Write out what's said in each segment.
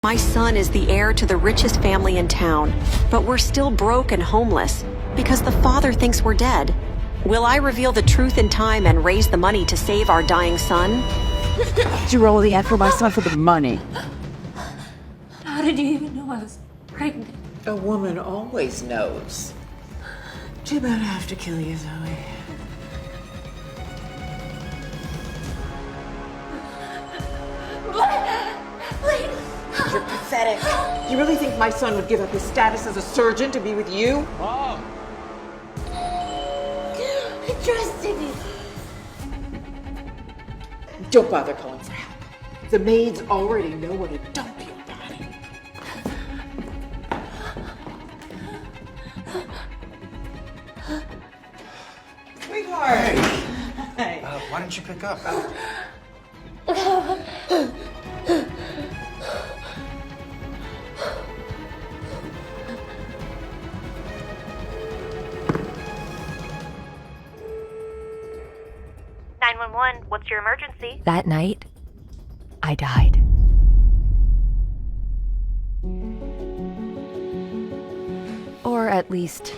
My son is the heir to the richest family in town, but we're still broke and homeless because the father thinks we're dead. Will I reveal the truth in time and raise the money to save our dying son? Did you roll the ad for my son for the money? How did you even know I was pregnant? A woman always knows. Too bad I have to kill you, Zoe. You're pathetic. You really think my son would give up his status as a surgeon to be with you? Mom! I trusted you. Don't bother calling for help. The maids already know what a dump your body. Sweetheart! Hey. Why didn't you pick up? 911, what's your emergency? That night, I died. Or at least,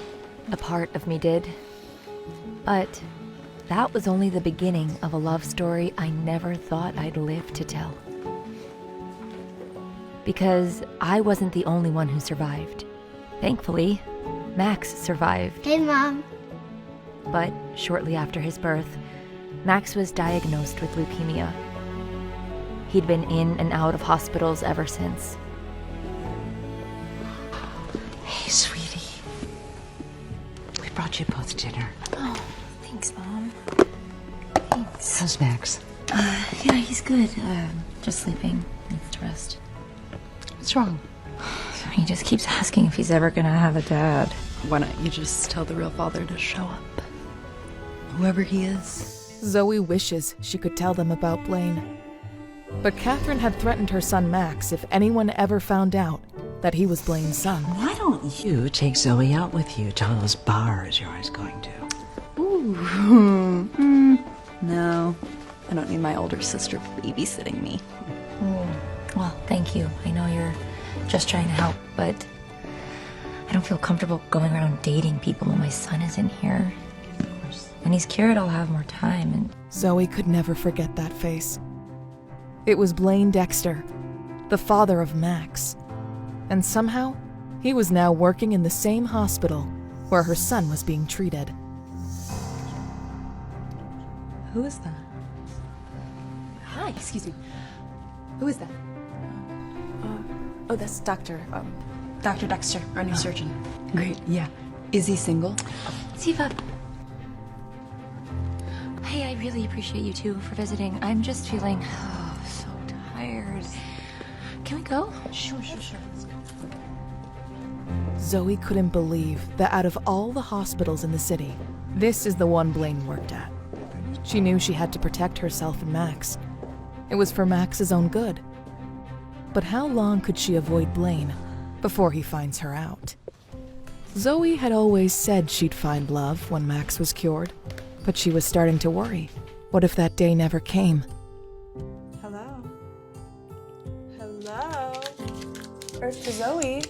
a part of me did. But that was only the beginning of a love story I never thought I'd live to tell. Because I wasn't the only one who survived. Thankfully, Max survived. Hey, Mom. But shortly after his birth, Max was diagnosed with leukemia. He'd been in and out of hospitals ever since. Hey, sweetie. We brought you both dinner. Oh, thanks, Mom. Thanks. How's Max? Yeah, he's good. Just sleeping. Needs to rest. What's wrong? He just keeps asking if he's ever gonna have a dad. Why don't you just tell the real father to show up? Whoever he is. Zoe wishes she could tell them about Blaine. But Catherine had threatened her son Max if anyone ever found out that he was Blaine's son. Why don't you take Zoe out with you to all those bars you're always going to? Ooh. No. I don't need my older sister babysitting me. Well, thank you. I know you're just trying to help, but I don't feel comfortable going around dating people when my son isn't here. Of course. When he's cured, I'll have more time and... Zoe could never forget that face. It was Blaine Dexter, the father of Max. And somehow, he was now working in the same hospital where her son was being treated. Who is that? Hi, excuse me. Who is that? That's Dr. Dexter, our new surgeon. Great, yeah. Is he single? Ziva. Hey, I really appreciate you two for visiting. I'm just feeling so tired. Can we go? Sure. Zoe couldn't believe that out of all the hospitals in the city, this is the one Blaine worked at. She knew she had to protect herself and Max. It was for Max's own good. But how long could she avoid Blaine before he finds her out? Zoe had always said she'd find love when Max was cured, but she was starting to worry. What if that day never came? Hello? Earth to Zoe.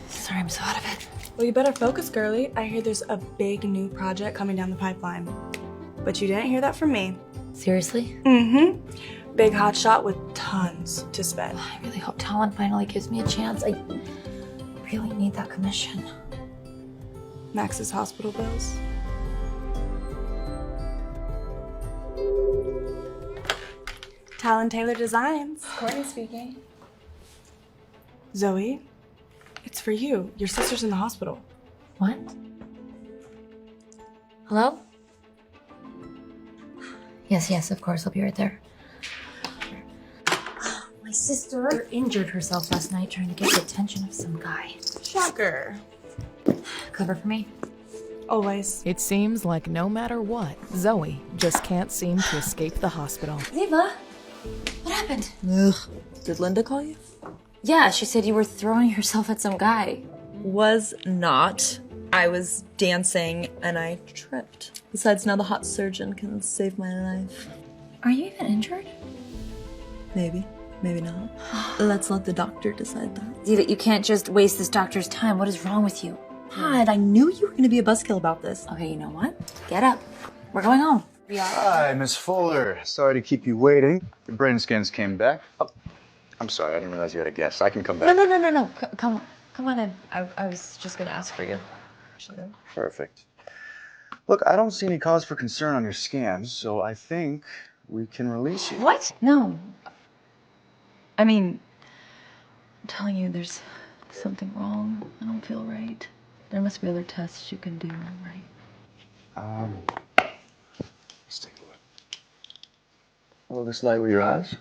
Sorry, I'm so out of it. Well, you better focus, girly. I hear there's a big new project coming down the pipeline. But you didn't hear that from me. Seriously? Mm-hmm. Big hotshot with tons to spend. I really hope Talon finally gives me a chance. I really need that commission. Max's hospital bills. Talon Taylor Designs. Courtney speaking. Zoe, it's for you. Your sister's in the hospital. What? Hello? Yes, of course. I'll be right there. My sister injured herself last night trying to get the attention of some guy. Shocker. Cover for me? Always. It seems like no matter what, Zoe just can't seem to escape the hospital. Ziva, what happened? Ugh. Did Linda call you? Yeah, she said you were throwing yourself at some guy. Was not. I was dancing and I tripped. Besides, now the hot surgeon can save my life. Are you even injured? Maybe. Maybe not. Let's let the doctor decide that. Ziva, you can't just waste this doctor's time. What is wrong with you? God, I knew you were gonna be a buzzkill about this. Okay, you know what? Get up. We're going home. Hi, Miss Fuller. Sorry to keep you waiting. Your brain scans came back. Oh, I'm sorry. I didn't realize you had a guest. I can come back. No. Come on in. I was just gonna ask for you. Perfect. Look, I don't see any cause for concern on your scans, so I think we can release you. What? No. I mean, I'm telling you, there's something wrong. I don't feel right. There must be other tests you can do, right? Let's take a look. Will this light with your eyes?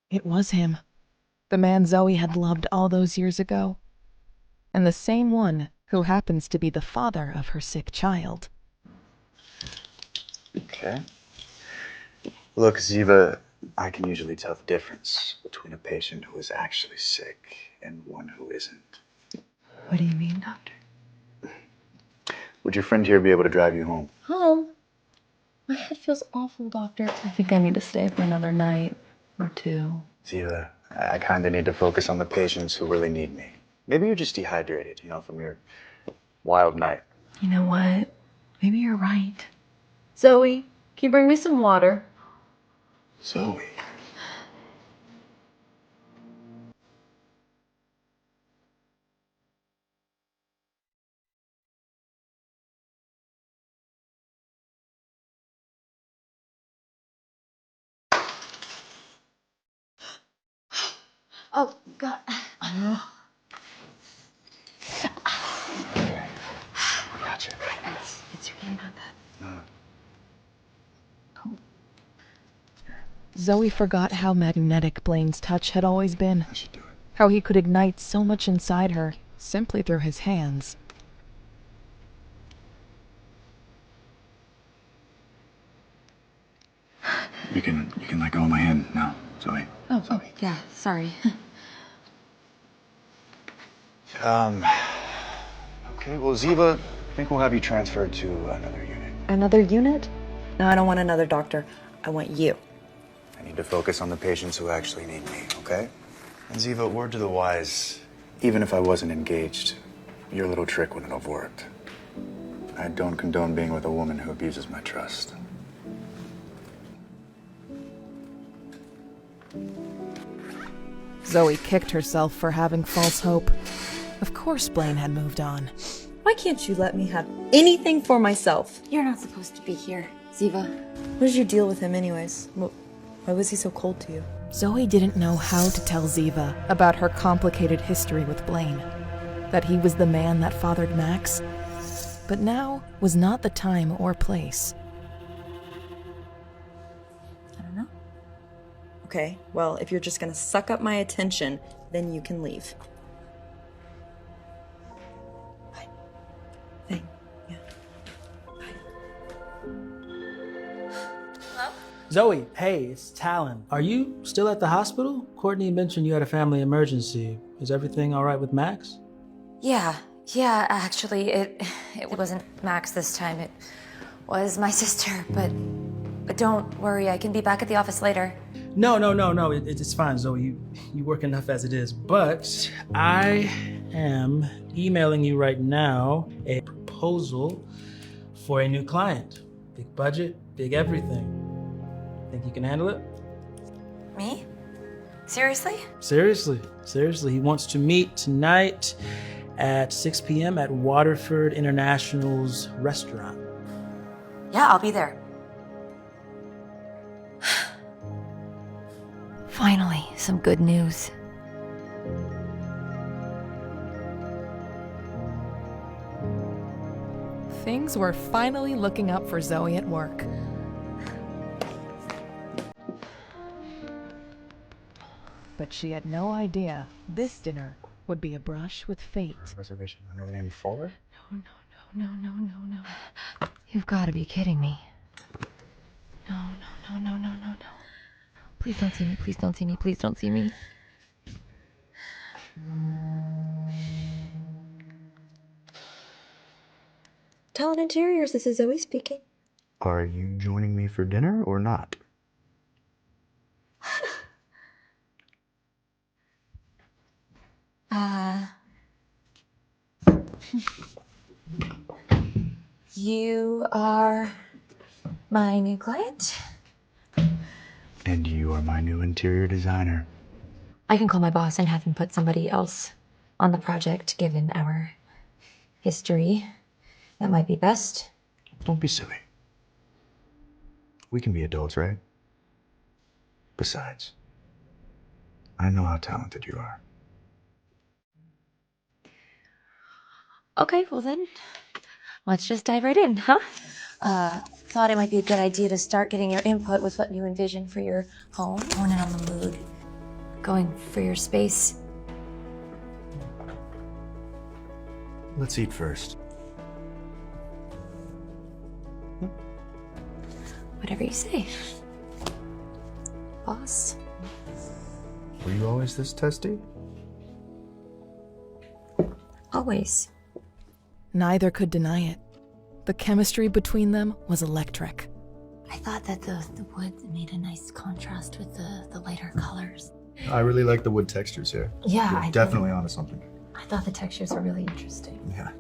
It was him. The man Zoe had loved all those years ago. And the same one who happens to be the father of her sick child. Okay. Look, Ziva, I can usually tell the difference between a patient who is actually sick and one who isn't. What do you mean, doctor? Would your friend here be able to drive you home? Home? My head feels awful, doctor. I think I need to stay for another night or two. Ziva, I kind of need to focus on the patients who really need me. Maybe you're just dehydrated, from your wild night. You know what? Maybe you're right. Zoe, can you bring me some water? Zoe. Oh, God. Okay. Gotcha. It's really not that. No. Zoe forgot how magnetic Blaine's touch had always been. I should do it. How he could ignite so much inside her simply through his hands. You can let go of my hand now, Zoe. Oh, yeah, sorry. Okay, well, Ziva, I think we'll have you transferred to another unit. Another unit? No, I don't want another doctor. I want you. I need to focus on the patients who actually need me, okay? And Ziva, word to the wise, even if I wasn't engaged, your little trick wouldn't have worked. I don't condone being with a woman who abuses my trust. Zoe kicked herself for having false hope. Of course Blaine had moved on. Why can't you let me have anything for myself? You're not supposed to be here, Ziva. What is your deal with him anyways? Why was he so cold to you? Zoe didn't know how to tell Ziva about her complicated history with Blaine. That he was the man that fathered Max. But now was not the time or place. I don't know. Okay, well, if you're just gonna suck up my attention, then you can leave. Bye. Thing. Yeah. Zoe, hey, it's Talon. Are you still at the hospital? Courtney mentioned you had a family emergency. Is everything all right with Max? Yeah, actually, it wasn't Max this time. It was my sister, but don't worry, I can be back at the office later. No. It's fine, Zoe. You work enough as it is. But I am emailing you right now a proposal for a new client. Big budget, big everything. Think you can handle it? Me? Seriously? Seriously. He wants to meet tonight at 6 p.m. at Waterford International's restaurant. Yeah, I'll be there. Finally, some good news. Things were finally looking up for Zoe at work. But she had no idea this dinner would be a brush with fate. Reservation under the name Fuller? No. You've got to be kidding me. No. Please don't see me, please don't see me, please don't see me. Talent Interiors, this is Zoe speaking. Are you joining me for dinner or not? You are my new client? And you are my new interior designer. I can call my boss and have him put somebody else on the project, given our history. That might be best. Don't be silly. We can be adults, right? Besides, I know how talented you are. Okay, well then, let's just dive right in, huh? Thought it might be a good idea to start getting your input with what you envision for your home. Going in on the mood. Going for your space. Let's eat first. Whatever you say. Boss. Were you always this testy? Always. Neither could deny it. The chemistry between them was electric. I thought that the wood made a nice contrast with the lighter colors. I really like the wood textures here. Yeah, You're definitely onto something. I thought the textures were really interesting. Yeah.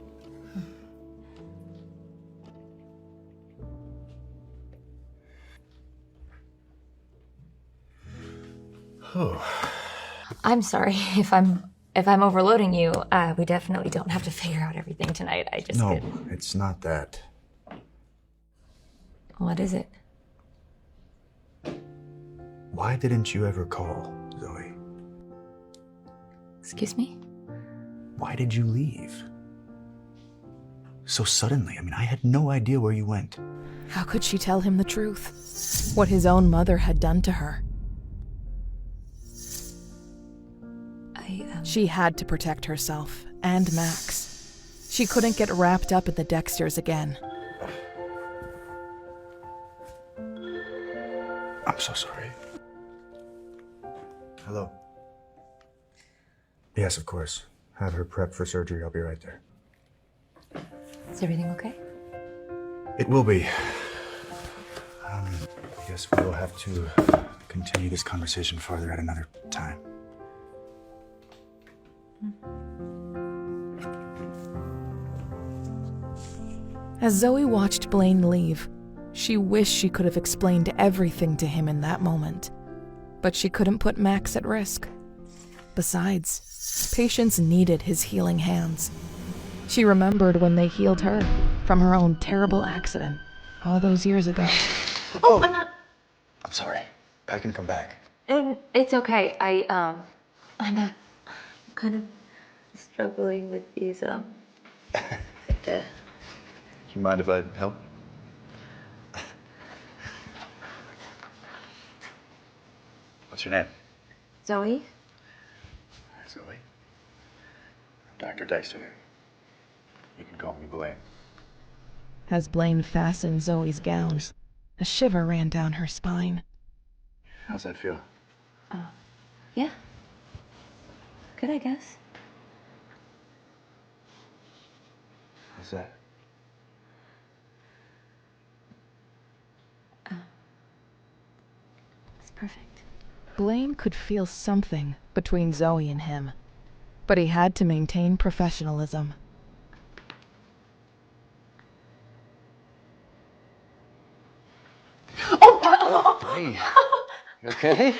Oh. I'm sorry if I'm overloading you. We definitely don't have to figure out everything tonight. I just No, it's not that. What is it? Why didn't you ever call, Zoe? Excuse me? Why did you leave? So suddenly. I mean, I had no idea where you went. How could she tell him the truth? What his own mother had done to her. She had to protect herself and Max. She couldn't get wrapped up in the Dexters again. I'm so sorry. Hello. Yes, of course. Have her prepped for surgery. I'll be right there. Is everything okay? It will be. I guess we will have to continue this conversation farther at another time. As Zoe watched Blaine leave, she wished she could have explained everything to him in that moment. But she couldn't put Max at risk. Besides, Patience needed his healing hands. She remembered when they healed her from her own terrible accident all those years ago. Oh, I'm sorry. I can come back. It's okay. I'm kind of struggling with these, You mind if I help? What's your name? Zoe? Zoe. I'm Dr. Dexter. You can call me Blaine. As Blaine fastened Zoe's gown, a shiver ran down her spine. How's that feel? Yeah. Good, I guess. How's that? It's perfect. Blaine could feel something between Zoe and him, but he had to maintain professionalism. Hey, you okay?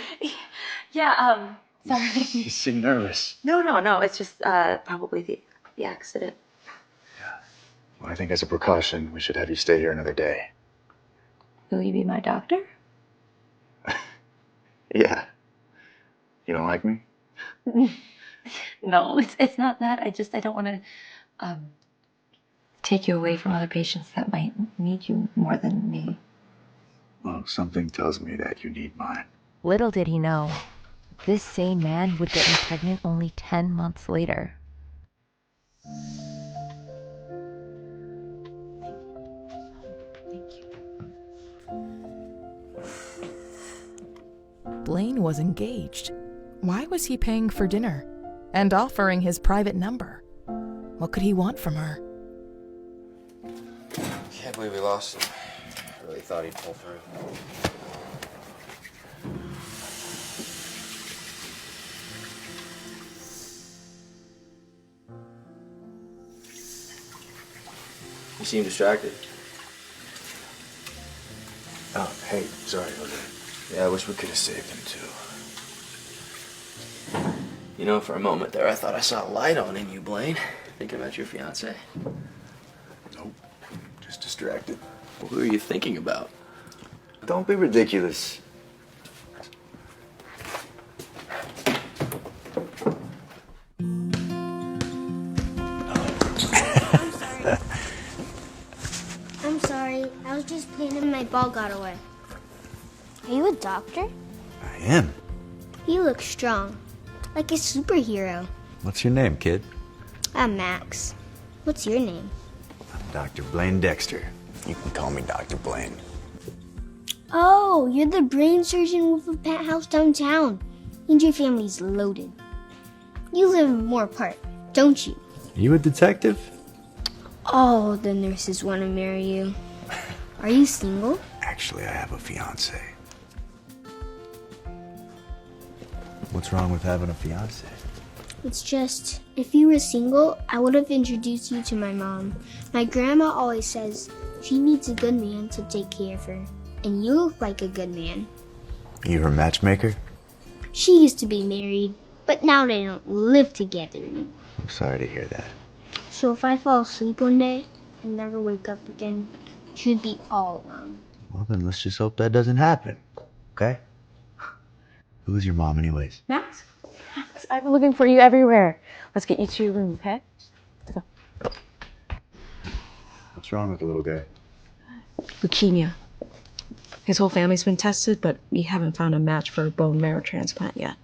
Yeah, sorry. You seem nervous. No. It's just probably the accident. Well, I think as a precaution, we should have you stay here another day. Will you be my doctor? Yeah. You don't like me? No, it's not that. I don't want to take you away from other patients that might need you more than me. Well, something tells me that you need mine. Little did he know, this same man would get me pregnant only 10 months later. Blaine was engaged. Why was he paying for dinner and offering his private number? What could he want from her? Can't believe we lost him. I really thought he'd pull through. You seem distracted. Oh, hey, sorry, Jose. Yeah, I wish we could have saved him too. You know, for a moment there, I thought I saw a light on in you, Blaine. Thinking about your fiance. Nope, just distracted. Well, who are you thinking about? Don't be ridiculous. I'm sorry. I was just playing and my ball got away. Are you a doctor? I am. You look strong. Like a superhero. What's your name, kid? I'm Max. What's your name? I'm Dr. Blaine Dexter. You can call me Dr. Blaine. Oh, you're the brain surgeon with a penthouse downtown. And your family's loaded. You live in Moore Park, don't you? You a detective? All the nurses want to marry you. Are you single? Actually, I have a fiance. What's wrong with having a fiance? It's just, if you were single, I would have introduced you to my mom. My grandma always says she needs a good man to take care of her. And you look like a good man. You her matchmaker? She used to be married, but now they don't live together. I'm sorry to hear that. So if I fall asleep one day and never wake up again, she'd be all alone. Well, then let's just hope that doesn't happen. Okay? Who is your mom anyways? Max? Max, I've been looking for you everywhere. Let's get you to your room, okay? Let's go. What's wrong with the little guy? Leukemia. His whole family's been tested, but we haven't found a match for a bone marrow transplant yet.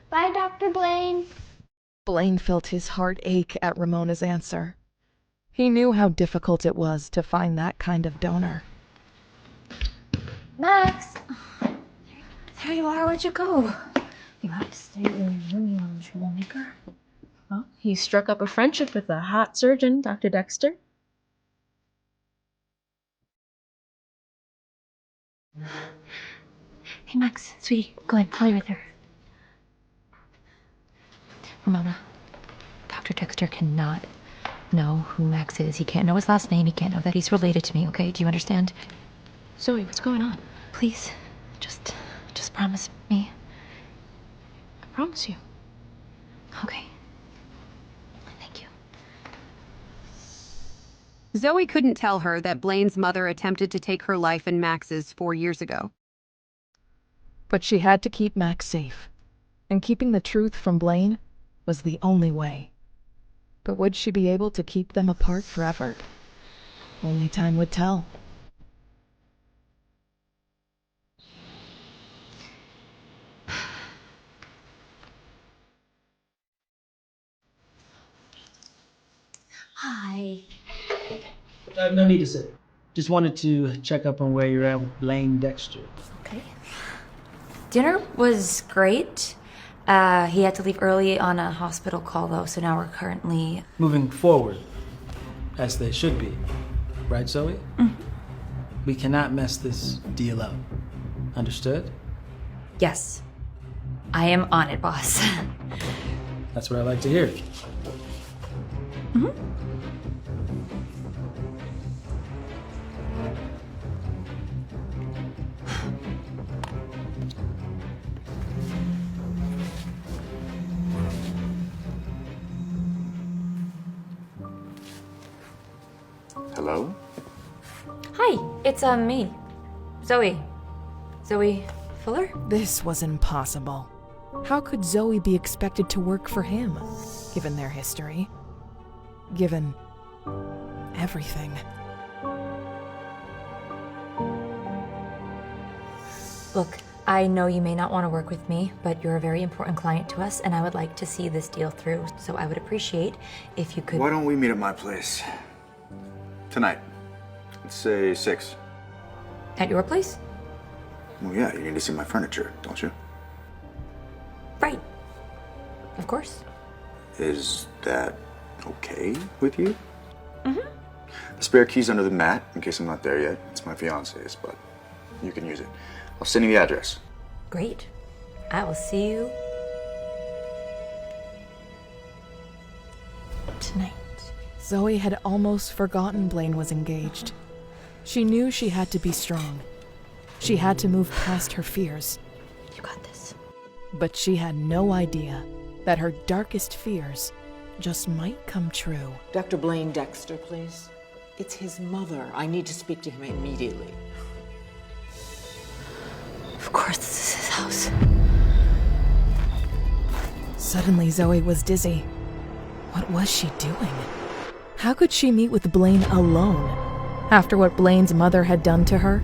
Bye, Dr. Blaine. Blaine felt his heart ache at Ramona's answer. He knew how difficult it was to find that kind of donor. Max! There you are. Where'd you go? You have to stay in your room, you little troublemaker. Well, he struck up a friendship with a hot surgeon, Dr. Dexter. Hey, Max, sweetie, go ahead, play with her. Ramona, Dr. Dexter cannot know who Max is. He can't know his last name. He can't know that he's related to me, okay? Do you understand? Zoe, what's going on? Please, just promise me. I promise you. Okay. Thank you. Zoe couldn't tell her that Blaine's mother attempted to take her life and Max's 4 years ago. But she had to keep Max safe. And keeping the truth from Blaine was the only way. But would she be able to keep them apart forever? Only time would tell. Hi. No need to sit. Just wanted to check up on where you're at with Blaine Dexter. Okay. Dinner was great. He had to leave early on a hospital call, though, so now we're currently... Moving forward, as they should be. Right, Zoe? Mm-hmm. We cannot mess this deal up. Understood? Yes. I am on it, boss. That's what I like to hear. Mm-hmm. Hello? Hi, it's me. Zoe. Zoe Fuller? This was impossible. How could Zoe be expected to work for him, given their history? Given everything. Look, I know you may not want to work with me, but you're a very important client to us, and I would like to see this deal through, so I would appreciate if you could... Why don't we meet at my place? Tonight. Let's say 6. At your place? Well, yeah, you need to see my furniture, don't you? Right. Of course. Is that okay with you? Mm-hmm. The spare key's under the mat, in case I'm not there yet. It's It's my fiance's, but you can use it. I'll send you the address. Great. I will see you tonight. Zoe had almost forgotten Blaine was engaged. She knew she had to be strong. She had to move past her fears. You got this. But she had no idea that her darkest fears just might come true. Dr. Blaine Dexter, please. It's his mother. I need to speak to him immediately. Of course, this is his house. Suddenly, Zoe was dizzy. What was she doing? How could she meet with Blaine alone after what Blaine's mother had done to her?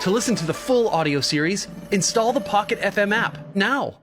To listen to the full audio series, install the Pocket FM app now.